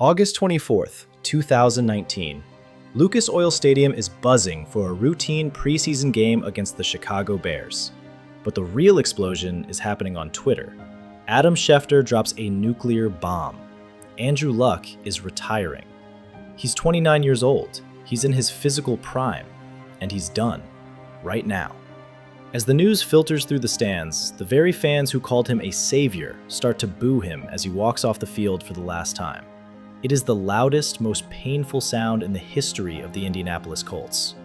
August 24th, 2019. Lucas Oil Stadium is buzzing for a routine preseason game against the Chicago Bears. But the real explosion is happening on Twitter. Adam Schefter drops a nuclear bomb. Andrew Luck is retiring. He's 29 years old, he's in his physical prime, and he's done, right now. As the news filters through the stands, the very fans who called him a savior start to boo him as he walks off the field for the last time. It is the loudest, most painful sound in the history of the Indianapolis Colts.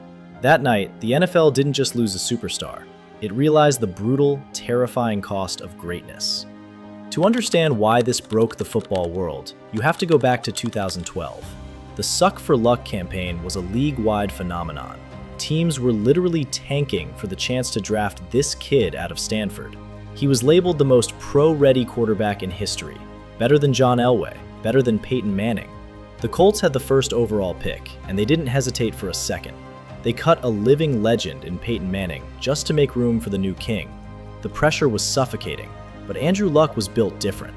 That night, the NFL didn't just lose a superstar. It realized the brutal, terrifying cost of greatness. To understand why this broke the football world, you have to go back to 2012. The Suck for Luck campaign was a league-wide phenomenon. Teams were literally tanking for the chance to draft this kid out of Stanford. He was labeled the most pro-ready quarterback in history, better than John Elway, better than Peyton Manning. The Colts had the first overall pick, and they didn't hesitate for a second. They cut a living legend in Peyton Manning just to make room for the new king. The pressure was suffocating, but Andrew Luck was built different.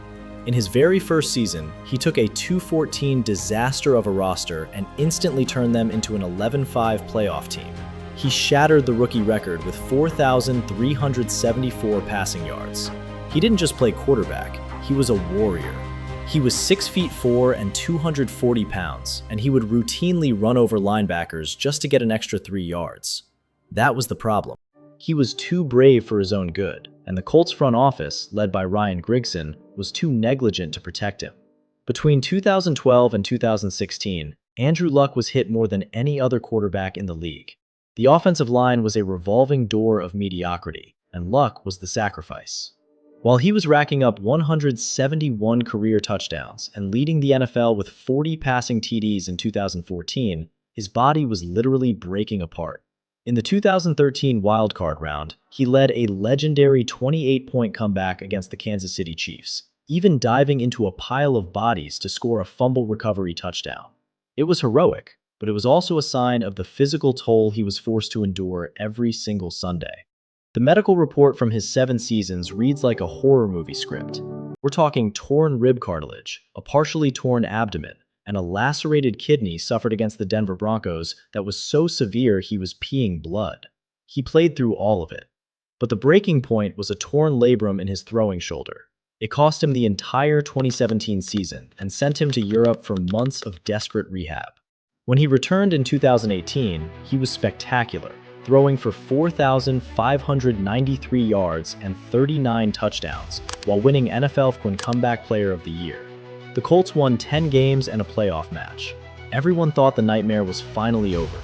In his very first season, he took a 2-14 disaster of a roster and instantly turned them into an 11-5 playoff team. He shattered the rookie record with 4,374 passing yards. He didn't just play quarterback, he was a warrior. He was 6'4" and 240 pounds, and he would routinely run over linebackers just to get an extra 3 yards. That was the problem. He was too brave for his own good, and the Colts front office, led by Ryan Grigson, was too negligent to protect him. Between 2012 and 2016, Andrew Luck was hit more than any other quarterback in the league. The offensive line was a revolving door of mediocrity, and Luck was the sacrifice. While he was racking up 171 career touchdowns and leading the NFL with 40 passing TDs in 2014, his body was literally breaking apart. In the 2013 wildcard round, he led a legendary 28-point comeback against the Kansas City Chiefs, even diving into a pile of bodies to score a fumble recovery touchdown. It was heroic, but it was also a sign of the physical toll he was forced to endure every single Sunday. The medical report from his 7 seasons reads like a horror movie script. We're talking torn rib cartilage, a partially torn abdomen, and a lacerated kidney suffered against the Denver Broncos that was so severe he was peeing blood. He played through all of it. But the breaking point was a torn labrum in his throwing shoulder. It cost him the entire 2017 season and sent him to Europe for months of desperate rehab. When he returned in 2018, he was spectacular, throwing for 4,593 yards and 39 touchdowns, while winning NFL Comeback Player of the Year. The Colts won 10 games and a playoff match. Everyone thought the nightmare was finally over.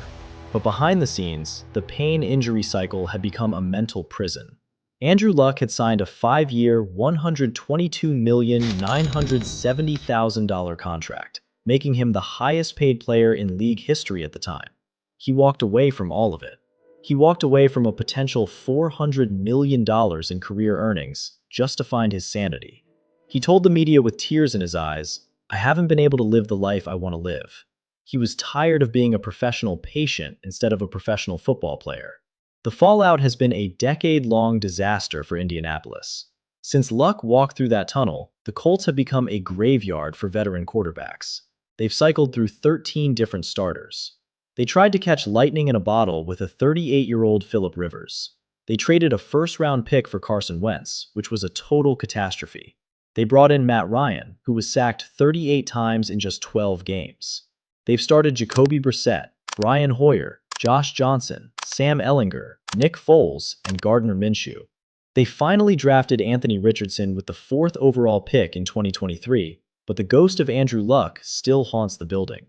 But behind the scenes, the pain-injury cycle had become a mental prison. Andrew Luck had signed a 5-year, $122,970,000 contract, making him the highest-paid player in league history at the time. He walked away from all of it. He walked away from a potential $400 million in career earnings just to find his sanity. He told the media with tears in his eyes, "I haven't been able to live the life I want to live." He was tired of being a professional patient instead of a professional football player. The fallout has been a decade-long disaster for Indianapolis. Since Luck walked through that tunnel, the Colts have become a graveyard for veteran quarterbacks. They've cycled through 13 different starters. They tried to catch lightning in a bottle with a 38-year-old Phillip Rivers. They traded a first-round pick for Carson Wentz, which was a total catastrophe. They brought in Matt Ryan, who was sacked 38 times in just 12 games. They've started Jacoby Brissett, Brian Hoyer, Josh Johnson, Sam Ehlinger, Nick Foles, and Gardner Minshew. They finally drafted Anthony Richardson with the 4th overall pick in 2023, but the ghost of Andrew Luck still haunts the building.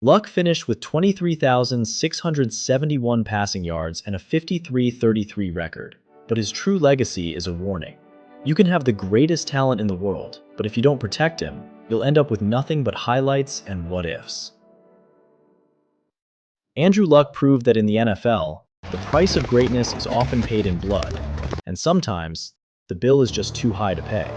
Luck finished with 23,671 passing yards and a 53-33 record, but his true legacy is a warning. You can have the greatest talent in the world, but if you don't protect him, you'll end up with nothing but highlights and what-ifs. Andrew Luck proved that in the NFL, the price of greatness is often paid in blood, and sometimes, the bill is just too high to pay.